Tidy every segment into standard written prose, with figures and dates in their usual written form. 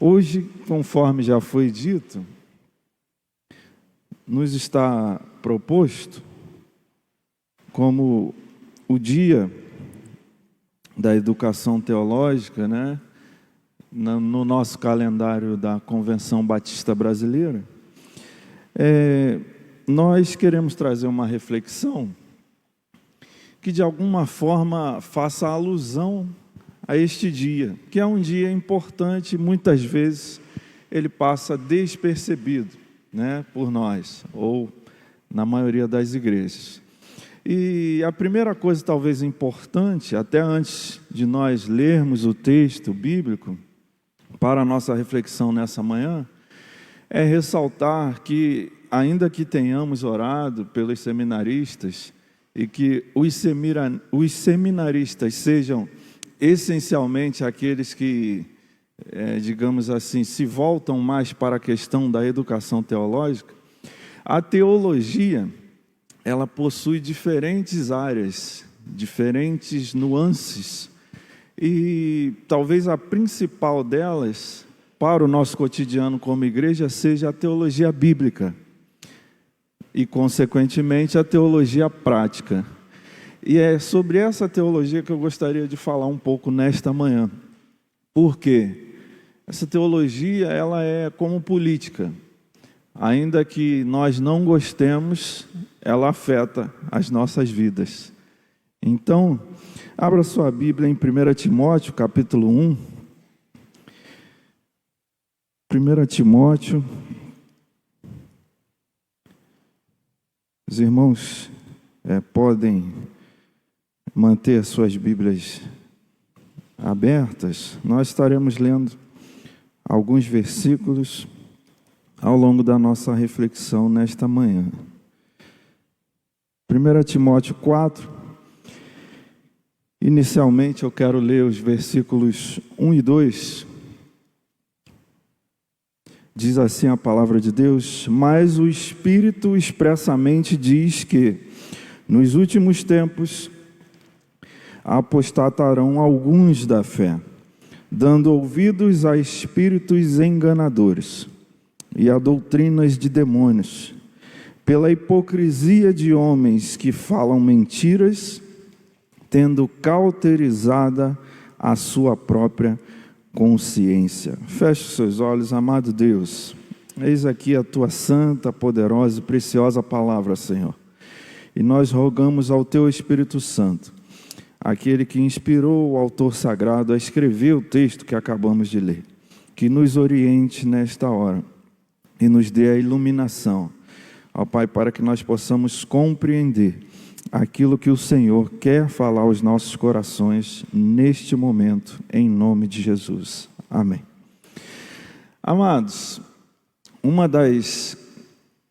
Hoje, conforme já foi dito, nos está proposto como o dia da educação teológica, né? No nosso calendário da Convenção Batista Brasileira. Nós queremos trazer uma reflexão que de alguma forma faça alusão a este dia, que é um dia importante, muitas vezes ele passa despercebido, né, por nós, ou na maioria das igrejas. E a primeira coisa talvez importante, até antes de nós lermos o texto bíblico, para a nossa reflexão nessa manhã, é ressaltar que, ainda que tenhamos orado pelos seminaristas, e que os seminaristas sejam essencialmente aqueles que, digamos assim, se voltam mais para a questão da educação teológica, a teologia, ela possui diferentes áreas, diferentes nuances, e talvez a principal delas, para o nosso cotidiano como igreja, seja a teologia bíblica e, consequentemente, a teologia prática. E é sobre essa teologia que eu gostaria de falar um pouco nesta manhã. Por quê? Essa teologia, ela é como política. Ainda que nós não gostemos, ela afeta as nossas vidas. Então, abra sua Bíblia em 1 Timóteo, capítulo 1. 1 Timóteo. Os irmãos podem manter suas Bíblias abertas. Nós estaremos lendo alguns versículos ao longo da nossa reflexão nesta manhã. 1 Timóteo 4. Inicialmente eu quero ler os versículos 1 e 2. Diz assim a palavra de Deus: mas o Espírito expressamente diz que, nos últimos tempos, apostatarão alguns da fé, dando ouvidos a espíritos enganadores e a doutrinas de demônios, pela hipocrisia de homens que falam mentiras, tendo cauterizada a sua própria consciência. Feche seus olhos, amado Deus. Eis aqui a tua santa, poderosa e preciosa palavra, Senhor. E nós rogamos ao teu Espírito Santo, aquele que inspirou o autor sagrado a escrever o texto que acabamos de ler, que nos oriente nesta hora e nos dê a iluminação, ó Pai, para que nós possamos compreender aquilo que o Senhor quer falar aos nossos corações neste momento, em nome de Jesus. Amém. Amados,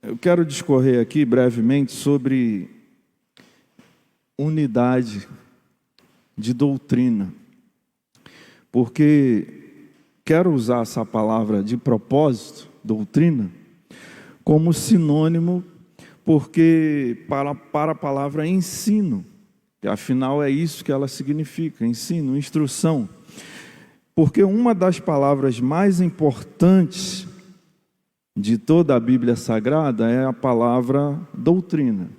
eu quero discorrer aqui brevemente sobre unidade de doutrina, porque quero usar essa palavra de propósito, doutrina, como sinônimo, porque para a palavra ensino, que afinal é isso que ela significa, ensino, instrução. Porque uma das palavras mais importantes de toda a Bíblia Sagrada é a palavra doutrina.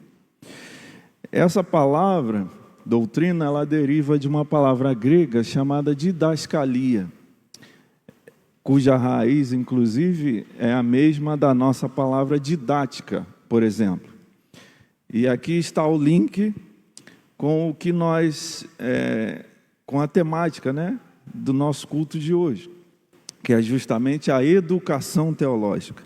Essa palavra, doutrina, ela deriva de uma palavra grega chamada didascalia, cuja raiz, inclusive, é a mesma da nossa palavra didática, por exemplo. E aqui está o link com o que com a temática, né, do nosso culto de hoje, que é justamente a educação teológica.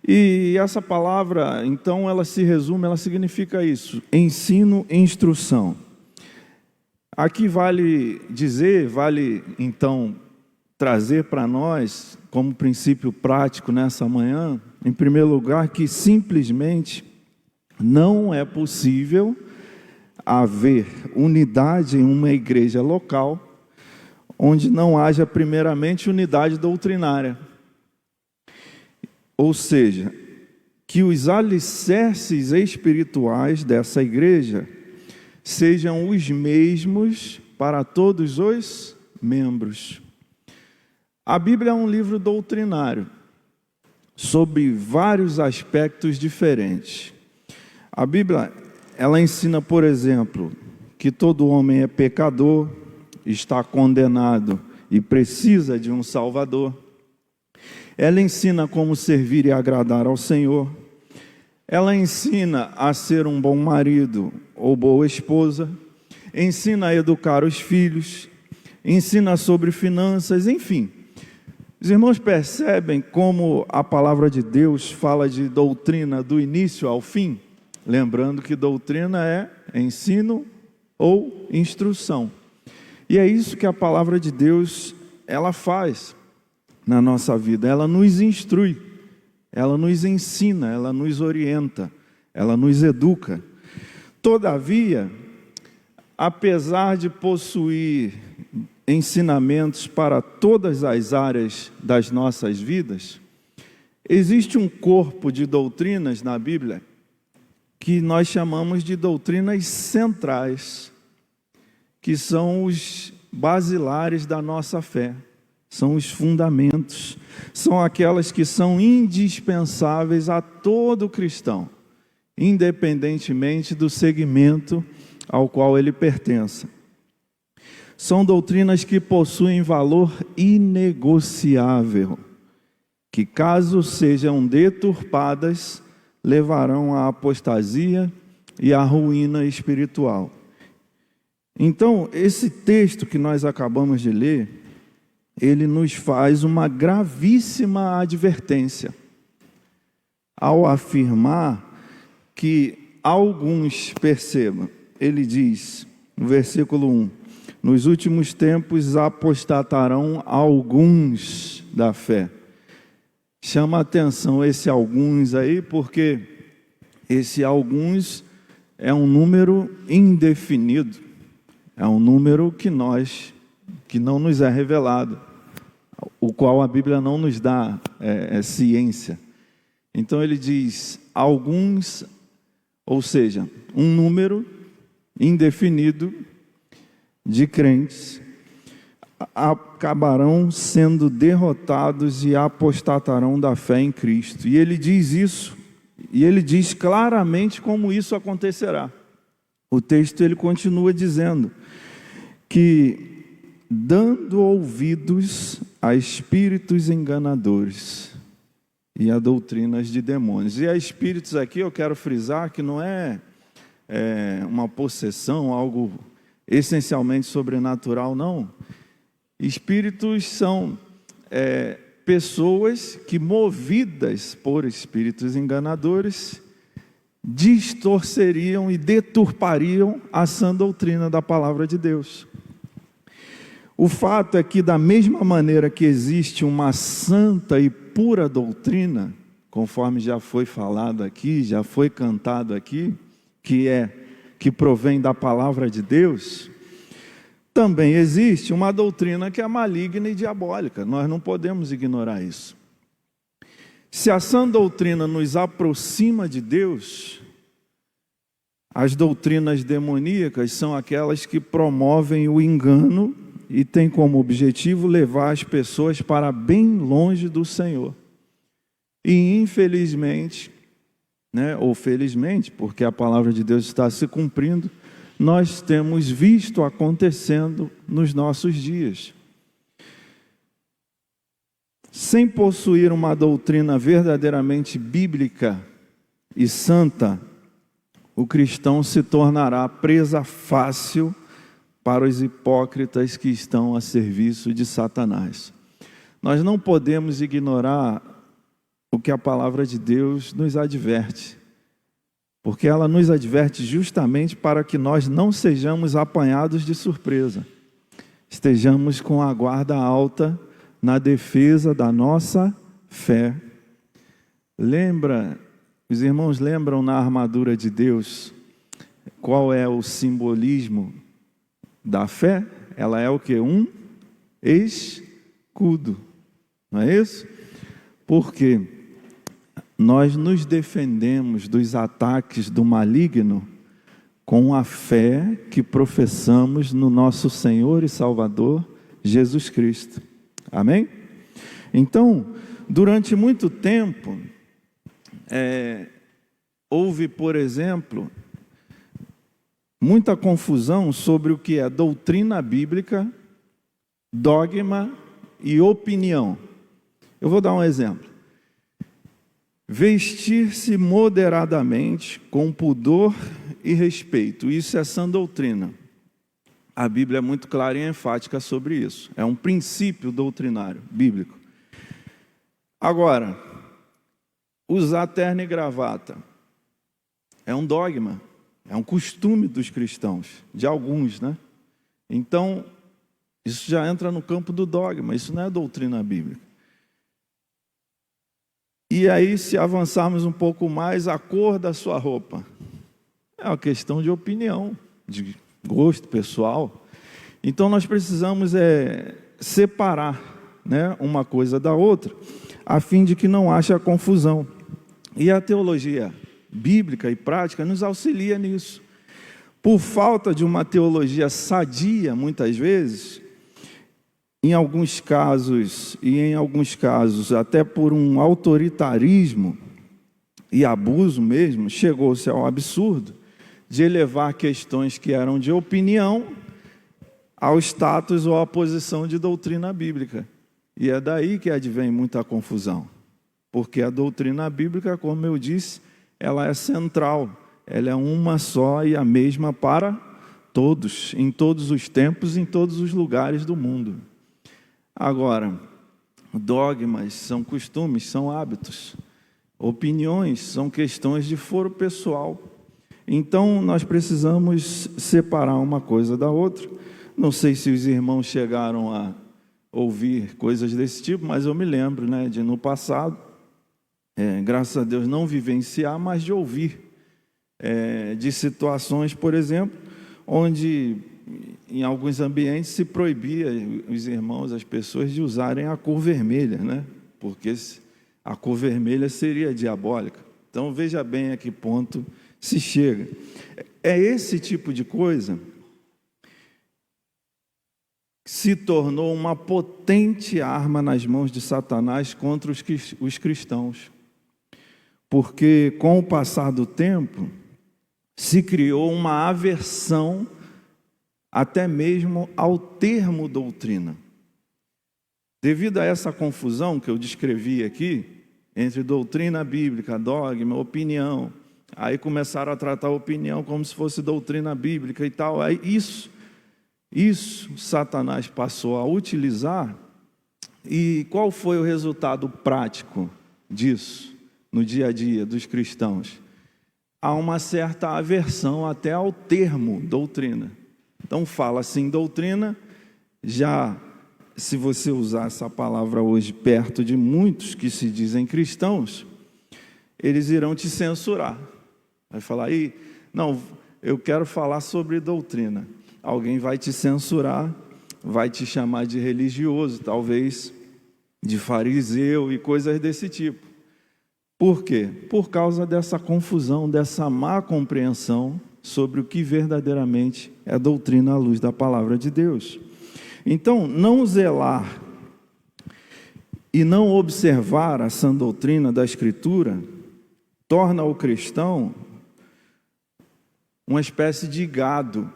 E essa palavra, então, ela se resume, ela significa isso: ensino e instrução. Aqui vale então trazer para nós, como princípio prático nessa manhã, em primeiro lugar, que simplesmente não é possível haver unidade em uma igreja local onde não haja primeiramente unidade doutrinária. Ou seja, que os alicerces espirituais dessa igreja sejam os mesmos para todos os membros. A Bíblia é um livro doutrinário, sobre vários aspectos diferentes. A Bíblia, ela ensina, por exemplo, que todo homem é pecador, está condenado e precisa de um Salvador. Ela ensina como servir e agradar ao Senhor. Ela ensina a ser um bom marido ou boa esposa. Ensina a educar os filhos. Ensina sobre finanças, enfim. Os irmãos percebem como a palavra de Deus fala de doutrina do início ao fim? Lembrando que doutrina é ensino ou instrução. E é isso que a palavra de Deus, ela faz na nossa vida. Ela nos instrui, ela nos ensina, ela nos orienta, ela nos educa. Todavia, apesar de possuir ensinamentos para todas as áreas das nossas vidas, existe um corpo de doutrinas na Bíblia que nós chamamos de doutrinas centrais, que são os basilares da nossa fé, são os fundamentos, são aquelas que são indispensáveis a todo cristão, independentemente do segmento ao qual ele pertença. São doutrinas que possuem valor inegociável, que caso sejam deturpadas, levarão à apostasia e à ruína espiritual. Então, esse texto que nós acabamos de ler, ele nos faz uma gravíssima advertência, ao afirmar que alguns, percebam, ele diz, no versículo 1, nos últimos tempos apostatarão alguns da fé. Chama a atenção esse alguns aí, porque esse alguns é um número indefinido, é um número que não nos é revelado, o qual a Bíblia não nos dá ciência. Então ele diz alguns, ou seja, um número indefinido de crentes acabarão sendo derrotados e apostatarão da fé em Cristo. E ele diz isso, e ele diz claramente como isso acontecerá. O texto ele continua dizendo que dando ouvidos a espíritos enganadores e a doutrinas de demônios. E a espíritos aqui eu quero frisar que não é uma possessão, algo essencialmente sobrenatural, não. Espíritos são pessoas que, movidas por espíritos enganadores, distorceriam e deturpariam a sã doutrina da palavra de Deus. O fato é que, da mesma maneira que existe uma santa e pura doutrina, conforme já foi falado aqui, já foi cantado aqui, que provém da palavra de Deus, também existe uma doutrina que é maligna e diabólica. Nós não podemos ignorar isso. Se a sã doutrina nos aproxima de Deus, as doutrinas demoníacas são aquelas que promovem o engano e têm como objetivo levar as pessoas para bem longe do Senhor. E infelizmente, ou felizmente, porque a palavra de Deus está se cumprindo, nós temos visto acontecendo nos nossos dias. Sem possuir uma doutrina verdadeiramente bíblica e santa, o cristão se tornará presa fácil para os hipócritas que estão a serviço de Satanás. Nós não podemos ignorar o que a palavra de Deus nos adverte, porque ela nos adverte justamente para que nós não sejamos apanhados de surpresa, estejamos com a guarda alta na defesa da nossa fé. Os irmãos lembram na armadura de Deus qual é o simbolismo da fé? Ela é o que? Um escudo, não é isso? Porque nós nos defendemos dos ataques do maligno com a fé que professamos no nosso Senhor e Salvador Jesus Cristo. Amém? Então, durante muito tempo, houve, por exemplo, muita confusão sobre o que é doutrina bíblica, dogma e opinião. Eu vou dar um exemplo. Vestir-se moderadamente, com pudor e respeito. Isso é sã doutrina. A Bíblia é muito clara e enfática sobre isso. É um princípio doutrinário, bíblico. Agora, usar terno e gravata é um dogma, é um costume dos cristãos, de alguns, né? Então, isso já entra no campo do dogma, isso não é doutrina bíblica. E aí, se avançarmos um pouco mais, a cor da sua roupa é uma questão de opinião, de gosto pessoal. Então, nós precisamos separar, né, uma coisa da outra, a fim de que não haja confusão. E a teologia bíblica e prática nos auxilia nisso. Por falta de uma teologia sadia, muitas vezes, em alguns casos até por um autoritarismo e abuso mesmo, chegou-se ao absurdo de elevar questões que eram de opinião ao status ou à posição de doutrina bíblica. E é daí que advém muita confusão, porque a doutrina bíblica, como eu disse, ela é central, ela é uma só e a mesma para todos, em todos os tempos, em todos os lugares do mundo. Agora, dogmas são costumes, são hábitos. Opiniões são questões de foro pessoal. Então, nós precisamos separar uma coisa da outra. Não sei se os irmãos chegaram a ouvir coisas desse tipo, mas eu me lembro, né, de no passado, graças a Deus não vivenciar, mas de ouvir de situações, por exemplo, onde em alguns ambientes se proibia os irmãos, as pessoas, de usarem a cor vermelha, né? Porque a cor vermelha seria diabólica. Então, veja bem a que ponto se chega. É esse tipo de coisa que se tornou uma potente arma nas mãos de Satanás contra os cristãos. Porque, com o passar do tempo, se criou uma aversão até mesmo ao termo doutrina. Devido a essa confusão que eu descrevi aqui, entre doutrina bíblica, dogma, opinião, aí começaram a tratar a opinião como se fosse doutrina bíblica e tal, aí isso Satanás passou a utilizar. E qual foi o resultado prático disso no dia a dia dos cristãos? Há uma certa aversão até ao termo doutrina. Então, fala assim, doutrina, já se você usar essa palavra hoje perto de muitos que se dizem cristãos, eles irão te censurar. Vai falar aí, não, eu quero falar sobre doutrina. Alguém vai te censurar, vai te chamar de religioso, talvez de fariseu e coisas desse tipo. Por quê? Por causa dessa confusão, dessa má compreensão sobre o que verdadeiramente é doutrina à luz da palavra de Deus. Então, não zelar e não observar a sã doutrina da Escritura torna o cristão uma espécie de gado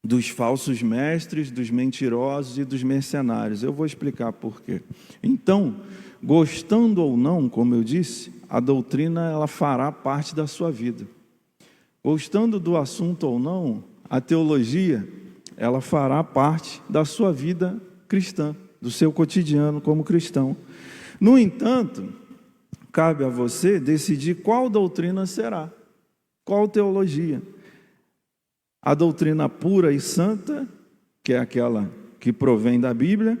dos falsos mestres, dos mentirosos e dos mercenários. Eu vou explicar por quê. Então, gostando ou não, como eu disse, a doutrina ela fará parte da sua vida. Gostando do assunto ou não, a teologia ela fará parte da sua vida cristã, do seu cotidiano como cristão. No entanto, cabe a você decidir qual doutrina será, qual teologia. A doutrina pura e santa, que é aquela que provém da Bíblia,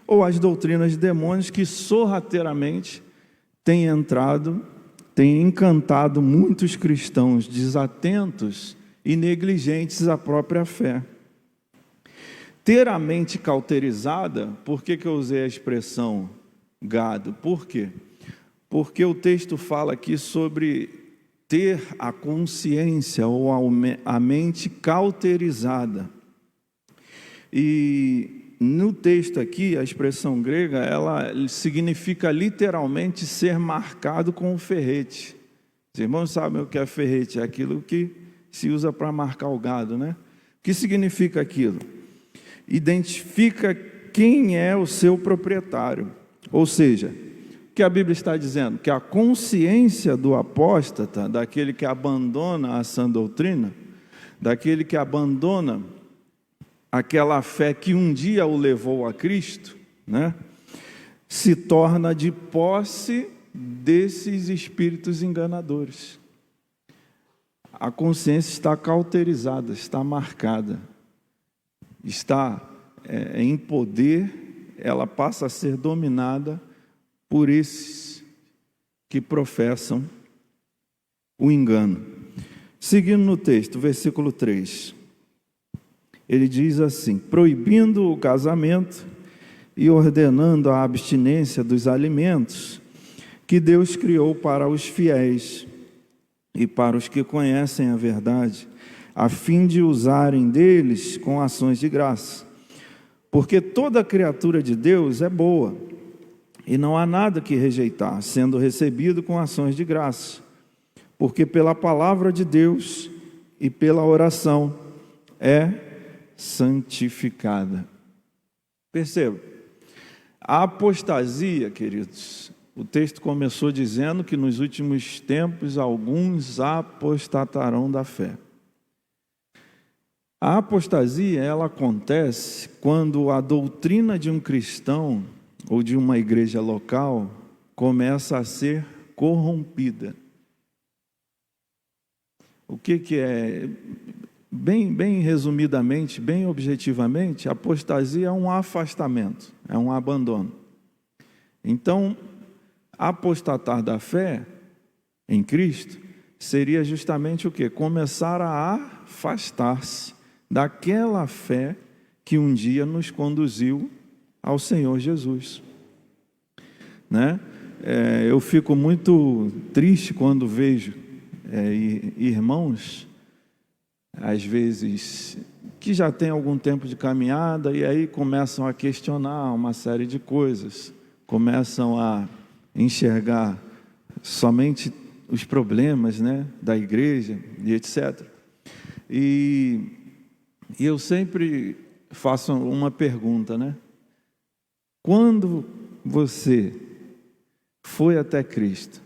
ou as doutrinas de demônios que sorrateiramente têm encantado muitos cristãos desatentos e negligentes à própria fé. Ter a mente cauterizada, por que eu usei a expressão gado? Por quê? Porque o texto fala aqui sobre ter a consciência ou a mente cauterizada. E no texto aqui, a expressão grega, ela significa literalmente ser marcado com um ferrete. Os irmãos sabem o que é ferrete? É aquilo que se usa para marcar o gado, né? O que significa aquilo? Identifica quem é o seu proprietário. Ou seja, o que a Bíblia está dizendo? Que a consciência do apóstata, daquele que abandona a sã doutrina, daquele que abandona aquela fé que um dia o levou a Cristo, né, se torna de posse desses espíritos enganadores. A consciência está cauterizada, está marcada, está em poder, ela passa a ser dominada por esses que professam o engano. Seguindo no texto, versículo 3, ele diz assim: proibindo o casamento e ordenando a abstinência dos alimentos que Deus criou para os fiéis e para os que conhecem a verdade, a fim de usarem deles com ações de graça. Porque toda criatura de Deus é boa, e não há nada que rejeitar, sendo recebido com ações de graça. Porque pela palavra de Deus e pela oração é santificada. Perceba, a apostasia, queridos, o texto começou dizendo que nos últimos tempos alguns apostatarão da fé. A apostasia, ela acontece quando a doutrina de um cristão ou de uma igreja local começa a ser corrompida. O que é, bem resumidamente, bem objetivamente, a apostasia é um afastamento, é um abandono. Então, apostatar da fé em Cristo seria justamente o quê? Começar a afastar-se daquela fé que um dia nos conduziu ao Senhor Jesus, né? Eu fico muito triste quando vejo irmãos, às vezes, que já têm algum tempo de caminhada e aí começam a questionar uma série de coisas, começam a enxergar somente os problemas, né, da igreja e etc. E eu sempre faço uma pergunta, né? Quando você foi até Cristo,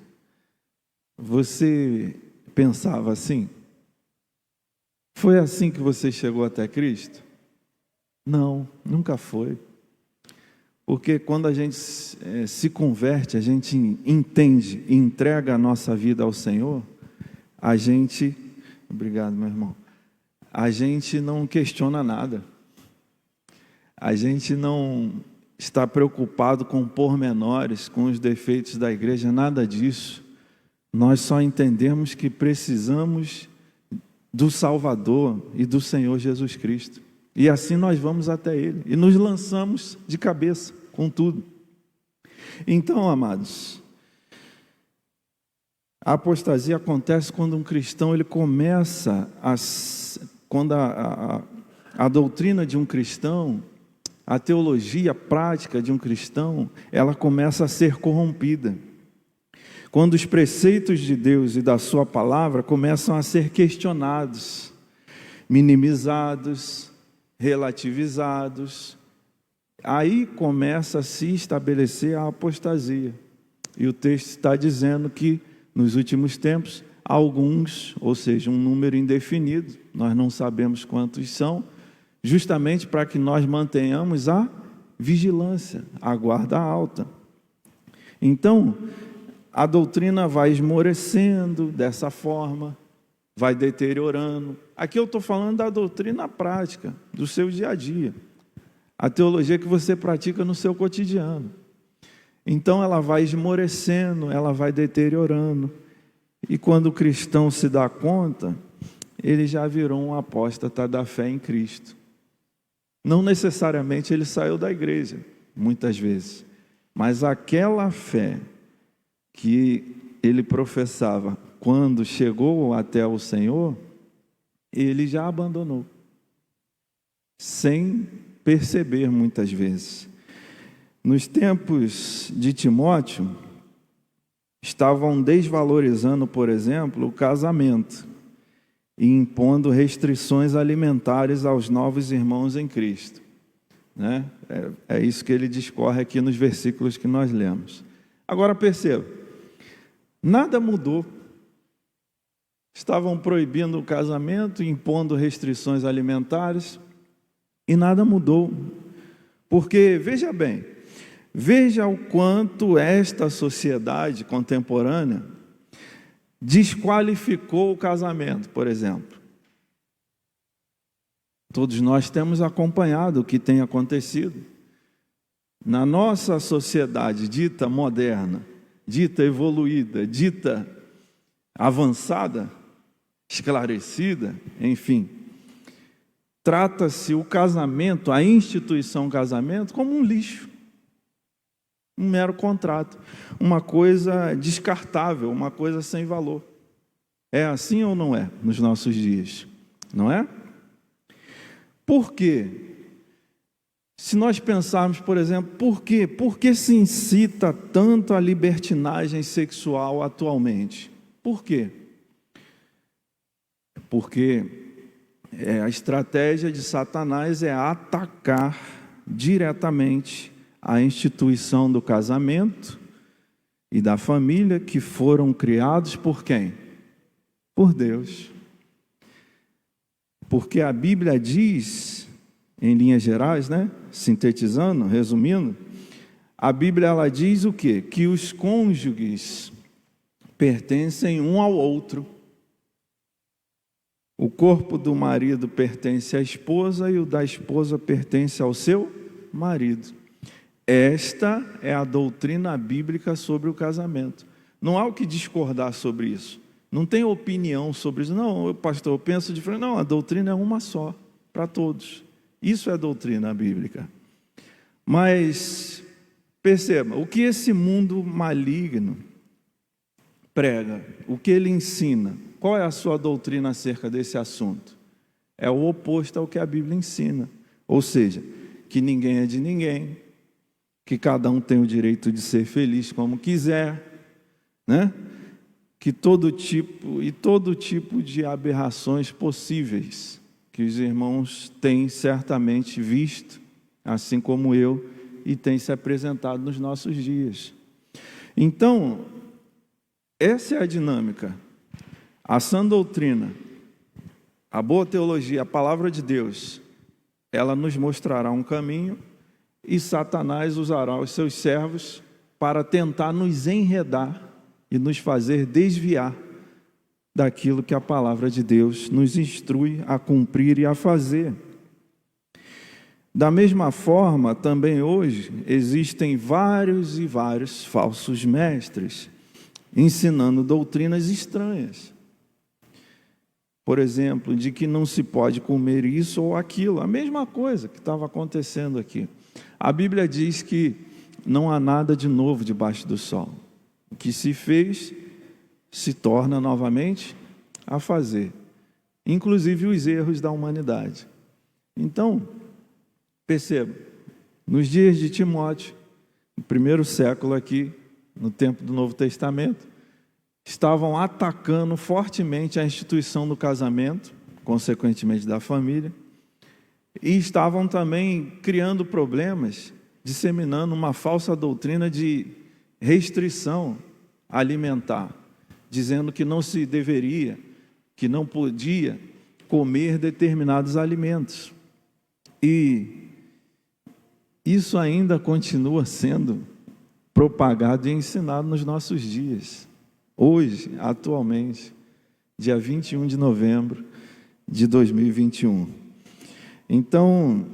você pensava assim? Foi assim que você chegou até Cristo? Não, nunca foi. Porque quando a gente se converte, a gente entende e entrega a nossa vida ao Senhor, a gente, obrigado meu irmão, a gente não questiona nada. A gente não está preocupado com pormenores, com os defeitos da igreja, nada disso. Nós só entendemos que precisamos do Salvador e do Senhor Jesus Cristo. E assim nós vamos até Ele e nos lançamos de cabeça com tudo. Então, amados, a apostasia acontece quando um cristão ele começa quando a doutrina de um cristão, a teologia prática de um cristão, ela começa a ser corrompida. Quando os preceitos de Deus e da sua palavra começam a ser questionados, minimizados, relativizados, aí começa a se estabelecer a apostasia. E o texto está dizendo que nos últimos tempos, alguns, ou seja, um número indefinido, nós não sabemos quantos são, justamente para que nós mantenhamos a vigilância, a guarda alta. Então, a doutrina vai esmorecendo dessa forma, vai deteriorando. Aqui eu estou falando da doutrina prática, do seu dia a dia. A teologia que você pratica no seu cotidiano. Então ela vai esmorecendo, ela vai deteriorando. E quando o cristão se dá conta, ele já virou um apóstata da fé em Cristo. Não necessariamente ele saiu da igreja, muitas vezes. Mas aquela fé que ele professava quando chegou até o Senhor, ele já abandonou. Sem perceber muitas vezes. Nos tempos de Timóteo, estavam desvalorizando, por exemplo, o casamento e impondo restrições alimentares aos novos irmãos em Cristo. Né? É isso que ele discorre aqui nos versículos que nós lemos. Agora perceba, nada mudou. Estavam proibindo o casamento, impondo restrições alimentares, e nada mudou. Porque, veja bem, veja o quanto esta sociedade contemporânea desqualificou o casamento, por exemplo. Todos nós temos acompanhado o que tem acontecido. Na nossa sociedade dita moderna, dita evoluída, dita avançada, esclarecida, enfim, trata-se o casamento, a instituição casamento, como um lixo, um mero contrato, uma coisa descartável, uma coisa sem valor. É assim ou não é nos nossos dias? Não é? Por quê? Se nós pensarmos, por exemplo, por que se incita tanto a libertinagem sexual atualmente? Por quê? Porque a estratégia de Satanás é atacar diretamente a instituição do casamento e da família, que foram criados por quem? Por Deus. Porque a Bíblia diz, em linhas gerais, né? Sintetizando, resumindo, a Bíblia ela diz o quê? Que os cônjuges pertencem um ao outro. O corpo do marido pertence à esposa e o da esposa pertence ao seu marido. Esta é a doutrina bíblica sobre o casamento. Não há o que discordar sobre isso. Não tem opinião sobre isso. Não, pastor, eu penso diferente. Não, a doutrina é uma só, para todos. Isso é a doutrina bíblica. Mas, perceba, o que esse mundo maligno prega, o que ele ensina, qual é a sua doutrina acerca desse assunto? É o oposto ao que a Bíblia ensina. Ou seja, que ninguém é de ninguém, que cada um tem o direito de ser feliz como quiser, né? Que todo tipo de aberrações possíveis que os irmãos têm certamente visto, assim como eu, e tem se apresentado nos nossos dias. Então, essa é a dinâmica. A sã doutrina, a boa teologia, a palavra de Deus, ela nos mostrará um caminho e Satanás usará os seus servos para tentar nos enredar e nos fazer desviar daquilo que a palavra de Deus nos instrui a cumprir e a fazer. Da mesma forma, também hoje, existem vários e vários falsos mestres ensinando doutrinas estranhas. Por exemplo, de que não se pode comer isso ou aquilo, a mesma coisa que estava acontecendo aqui. A Bíblia diz que não há nada de novo debaixo do sol. O que se fez, se torna novamente a fazer, inclusive os erros da humanidade. Então, perceba, nos dias de Timóteo, no primeiro século aqui, no tempo do Novo Testamento, estavam atacando fortemente a instituição do casamento, consequentemente da família, e estavam também criando problemas, disseminando uma falsa doutrina de restrição alimentar, dizendo que não se deveria, que não podia comer determinados alimentos. E isso ainda continua sendo propagado e ensinado nos nossos dias. Hoje, atualmente, dia 21 de novembro de 2021. Então,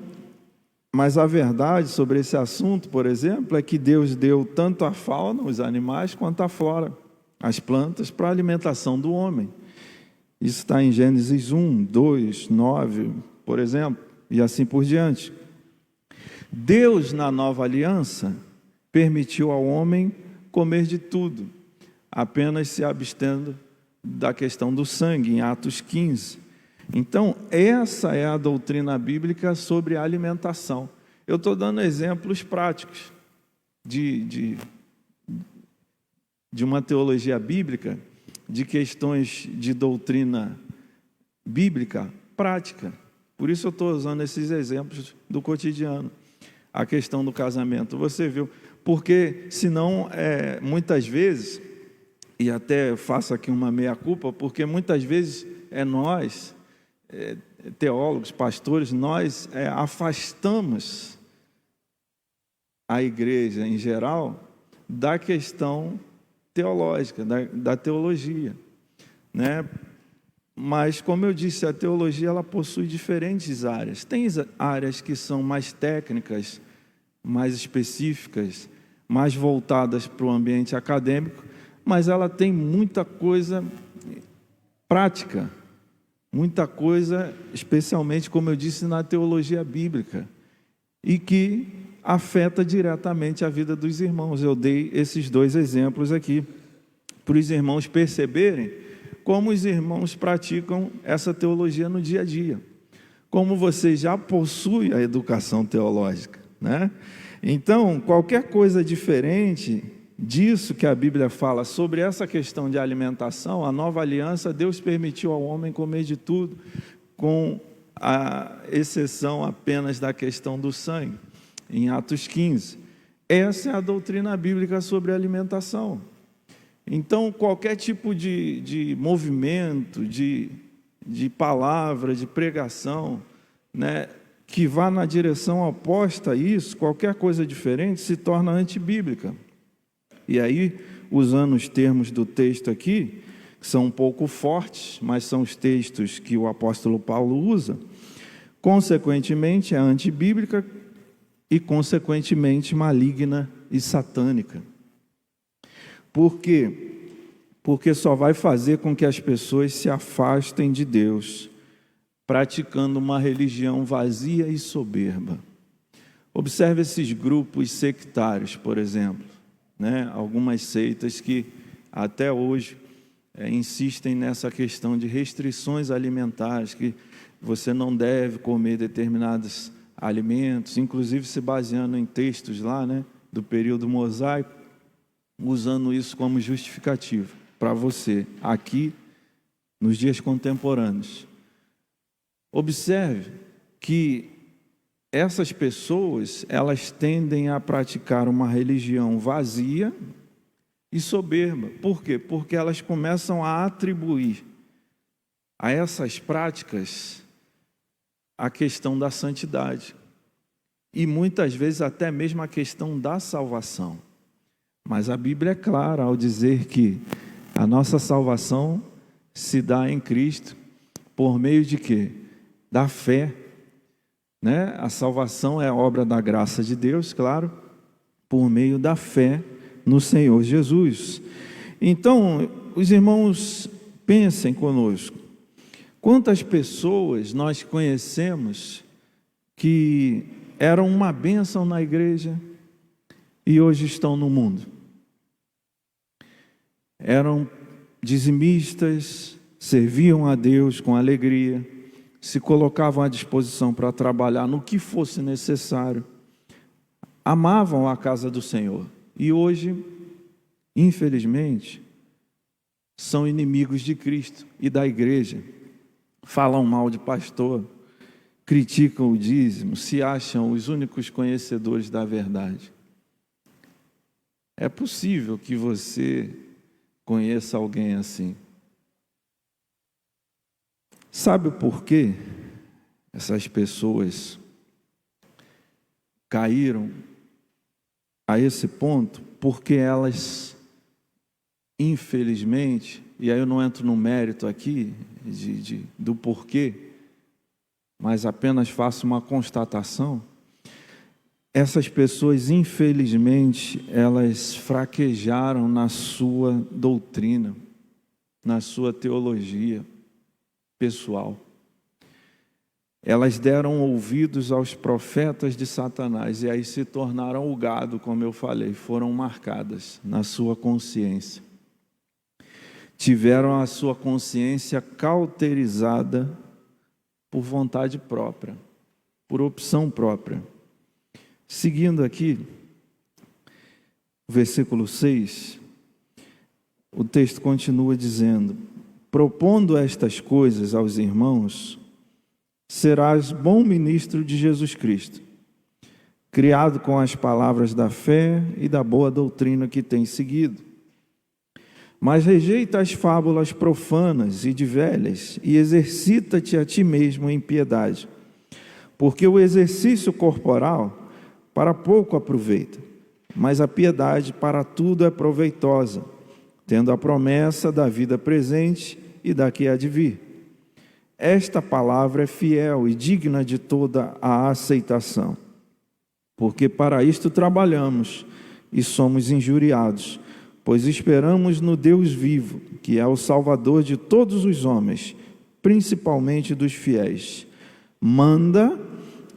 mas a verdade sobre esse assunto, por exemplo, é que Deus deu tanto a fauna, os animais, quanto a flora, as plantas, para a alimentação do homem. Isso está em Gênesis 1, 2, 9, por exemplo, e assim por diante. Deus, na nova aliança, permitiu ao homem comer de tudo, apenas se abstendo da questão do sangue, em Atos 15. Então, essa é a doutrina bíblica sobre a alimentação. Eu estou dando exemplos práticos de uma teologia bíblica, de questões de doutrina bíblica prática. Por isso eu estou usando esses exemplos do cotidiano. A questão do casamento, você viu? Porque, senão, muitas vezes, e até faço aqui uma meia-culpa, porque muitas vezes nós, teólogos, pastores, nós afastamos a igreja em geral da questão teológica, da teologia, né? Mas, como eu disse, a teologia ela possui diferentes áreas. Tem áreas que são mais técnicas, mais específicas, mais voltadas para o ambiente acadêmico, mas ela tem muita coisa prática, muita coisa, especialmente, como eu disse, na teologia bíblica, e que afeta diretamente a vida dos irmãos. Eu dei esses dois exemplos aqui, para os irmãos perceberem como os irmãos praticam essa teologia no dia a dia. Como você já possui a educação teológica, né? Então, qualquer coisa diferente disso que a Bíblia fala sobre essa questão de alimentação, a nova aliança, Deus permitiu ao homem comer de tudo, com a exceção apenas da questão do sangue, em Atos 15. Essa é a doutrina bíblica sobre a alimentação. Então, qualquer tipo de movimento, de palavra, de pregação, né, que vá na direção oposta a isso, qualquer coisa diferente, se torna antibíblica. E aí, usando os termos do texto aqui, que são um pouco fortes, mas são os textos que o apóstolo Paulo usa, consequentemente é antibíblica e, consequentemente, maligna e satânica. Por quê? Porque só vai fazer com que as pessoas se afastem de Deus, praticando uma religião vazia e soberba. Observe esses grupos sectários, por exemplo, né? Algumas seitas que até hoje insistem nessa questão de restrições alimentares, que você não deve comer determinados alimentos, inclusive se baseando em textos lá, né, do período mosaico, usando isso como justificativo para você, aqui, nos dias contemporâneos. Observe que essas pessoas, elas tendem a praticar uma religião vazia e soberba. Por quê? Porque elas começam a atribuir a essas práticas a questão da santidade e muitas vezes até mesmo a questão da salvação. Mas a Bíblia é clara ao dizer que a nossa salvação se dá em Cristo por meio de quê? Da fé, né? A salvação é obra da graça de Deus, claro, por meio da fé no Senhor Jesus. Então, os irmãos, pensem conosco. Quantas pessoas nós conhecemos que eram uma bênção na igreja e hoje estão no mundo? Eram dizimistas, serviam a Deus com alegria, se colocavam à disposição para trabalhar no que fosse necessário, amavam a casa do Senhor e hoje, infelizmente, são inimigos de Cristo e da igreja, falam mal de pastor, criticam o dízimo, se acham os únicos conhecedores da verdade. É possível que você conheça alguém assim. Sabe o porquê essas pessoas caíram a esse ponto? Porque elas, infelizmente, e aí eu não entro no mérito aqui do porquê, mas apenas faço uma constatação. Essas pessoas, infelizmente, elas fraquejaram na sua doutrina, na sua teologia pessoal. Elas deram ouvidos aos profetas de Satanás e aí se tornaram o gado, como eu falei, foram marcadas na sua consciência. Tiveram a sua consciência cauterizada por vontade própria, por opção própria. Seguindo aqui, versículo 6, o texto continua dizendo: propondo estas coisas aos irmãos, serás bom ministro de Jesus Cristo, criado com as palavras da fé e da boa doutrina que tens seguido. Mas rejeita as fábulas profanas e de velhas, e exercita-te a ti mesmo em piedade, porque o exercício corporal para pouco aproveita, mas a piedade para tudo é proveitosa, tendo a promessa da vida presente e da que há de vir. Esta palavra é fiel e digna de toda a aceitação, porque para isto trabalhamos e somos injuriados, pois esperamos no Deus vivo, que é o Salvador de todos os homens, principalmente dos fiéis. Manda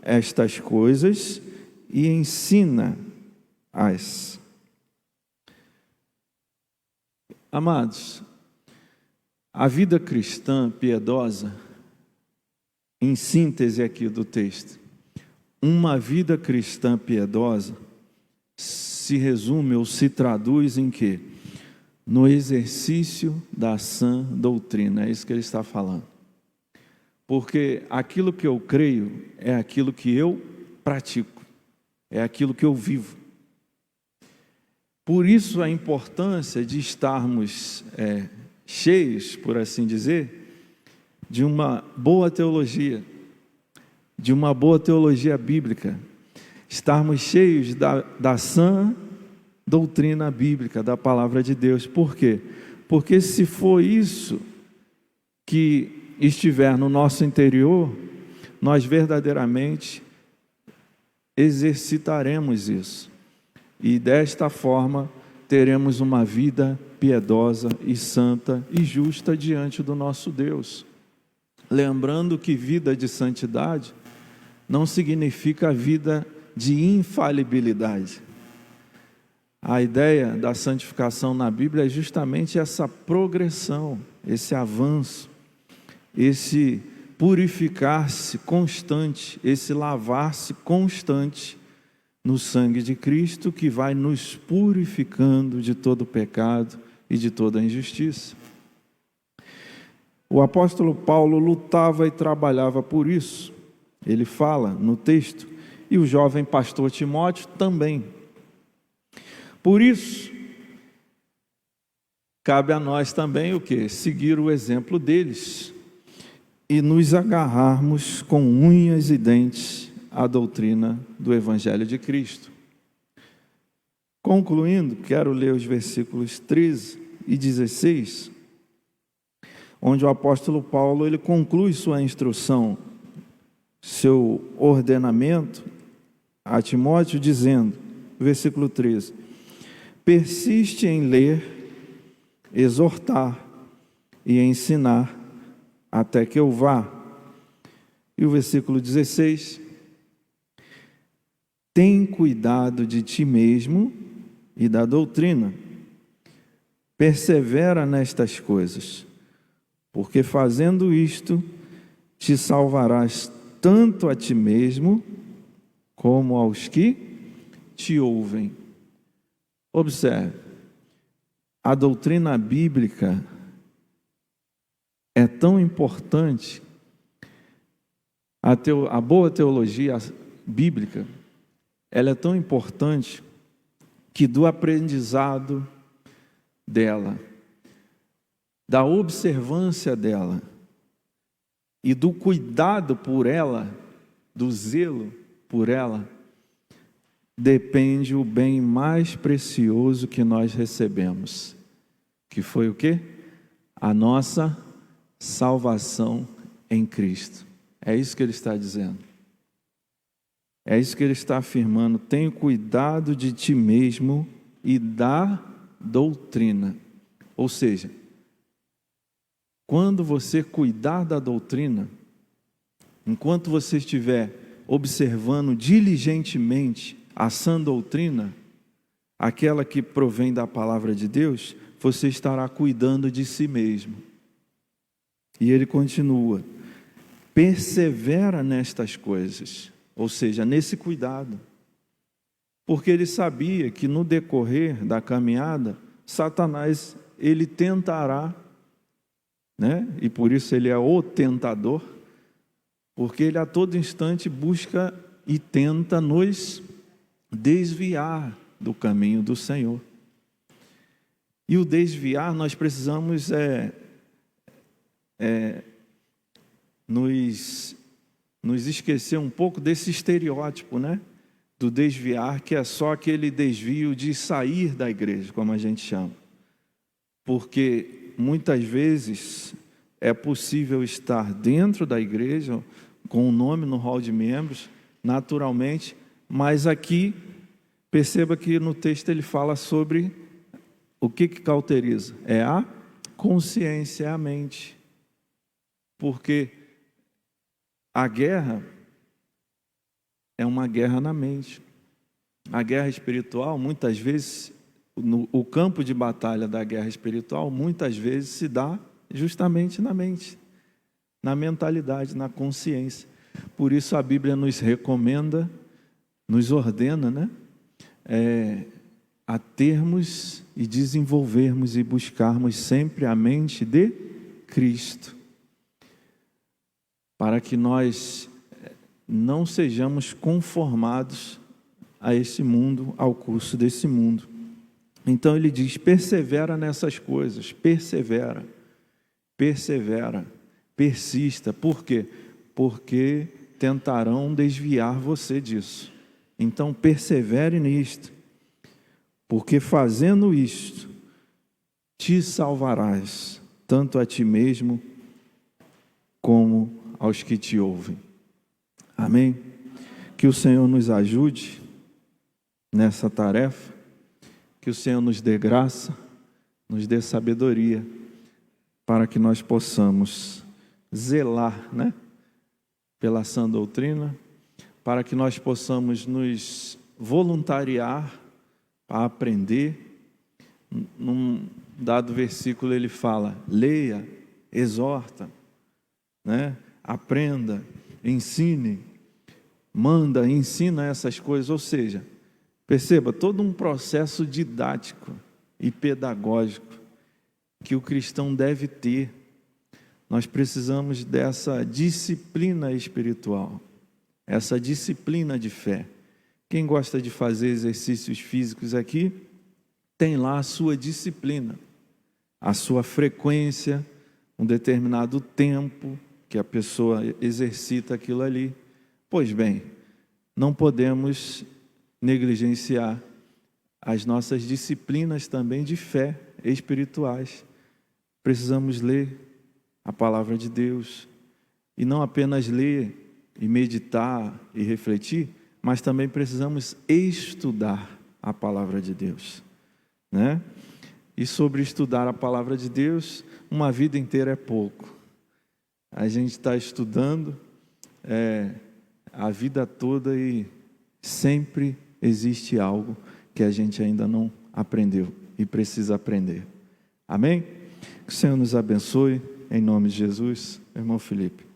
estas coisas e ensina-as. Amados, a vida cristã piedosa, em síntese aqui do texto, uma vida cristã piedosa se resume ou se traduz em quê? No exercício da sã doutrina. É isso que ele está falando. Porque aquilo que eu creio é aquilo que eu pratico, é aquilo que eu vivo. Por isso a importância de estarmos cheios, por assim dizer, de uma boa teologia, bíblica, estarmos cheios da sã doutrina bíblica, da palavra de Deus. Por quê? Porque se for isso que estiver no nosso interior, nós verdadeiramente exercitaremos isso, e desta forma teremos uma vida piedosa e santa e justa diante do nosso Deus. Lembrando que vida de santidade não significa vida de infalibilidade. A ideia da santificação na Bíblia é justamente essa progressão, esse avanço, esse purificar-se constante, esse lavar-se constante no sangue de Cristo, que vai nos purificando de todo pecado e de toda injustiça. O apóstolo Paulo lutava e trabalhava por isso. Ele fala no texto, e o jovem pastor Timóteo também. Por isso, cabe a nós também o quê? Seguir o exemplo deles e nos agarrarmos com unhas e dentes à doutrina do Evangelho de Cristo. Concluindo, quero ler os versículos 13 e 16, onde o apóstolo Paulo ele conclui sua instrução, seu ordenamento a Timóteo, dizendo, versículo 13: persiste em ler, exortar e ensinar até que eu vá. E o versículo 16: tem cuidado de ti mesmo e da doutrina, persevera nestas coisas, porque fazendo isto te salvarás tanto a ti mesmo como aos que te ouvem. Observe, a doutrina bíblica é tão importante, a boa teologia bíblica, ela é tão importante que do aprendizado dela, da observância dela e do cuidado por ela, do zelo por ela, depende o bem mais precioso que nós recebemos, que foi o quê? A nossa salvação em Cristo. É isso que ele está dizendo. É isso que ele está afirmando. Tenha cuidado de ti mesmo e da doutrina. Ou seja, quando você cuidar da doutrina, enquanto você estiver observando diligentemente a sã doutrina, aquela que provém da palavra de Deus, você estará cuidando de si mesmo. E ele continua: persevera nestas coisas, ou seja, nesse cuidado, porque ele sabia que no decorrer da caminhada, Satanás, ele tentará, né? E por isso ele é o tentador, porque ele a todo instante busca e tenta nos desviar do caminho do Senhor. E o desviar, nós precisamos nos esquecer um pouco desse estereótipo, né? Do desviar, que é só aquele desvio de sair da igreja, como a gente chama. Porque muitas vezes é possível estar dentro da igreja, com o nome no hall de membros, naturalmente, mas aqui, perceba que no texto ele fala sobre o que cauteriza? É a consciência, é a mente. Porque a guerra é uma guerra na mente. A guerra espiritual, muitas vezes, o campo de batalha da guerra espiritual, muitas vezes se dá justamente na mente, na mentalidade, na consciência. Por isso a Bíblia nos recomenda, nos ordena, né? A termos e desenvolvermos e buscarmos sempre a mente de Cristo, para que nós não sejamos conformados a esse mundo, ao curso desse mundo. Então ele diz, persevera nessas coisas, persevera, persista. Por quê? Porque tentarão desviar você disso. Então persevere nisto, porque fazendo isto, te salvarás, tanto a ti mesmo, como aos que te ouvem. Amém? Que o Senhor nos ajude nessa tarefa, que o Senhor nos dê graça, nos dê sabedoria, para que nós possamos zelar, né, pela sã doutrina, para que nós possamos nos voluntariar para aprender. Num dado versículo ele fala, leia, exorta, né, aprenda, ensine, manda, ensina essas coisas, ou seja, perceba, todo um processo didático e pedagógico que o cristão deve ter. Nós precisamos dessa disciplina espiritual, essa disciplina de fé. Quem gosta de fazer exercícios físicos aqui, tem lá a sua disciplina, a sua frequência, um determinado tempo que a pessoa exercita aquilo ali. Pois bem, não podemos negligenciar as nossas disciplinas também de fé espirituais. Precisamos ler a palavra de Deus, e não apenas ler e meditar e refletir, mas também precisamos estudar a palavra de Deus, né? E sobre estudar a palavra de Deus, uma vida inteira é pouco. A gente está estudando a vida toda e sempre existe algo que a gente ainda não aprendeu e precisa aprender. Amém? Que o Senhor nos abençoe, em nome de Jesus. Irmão Felipe.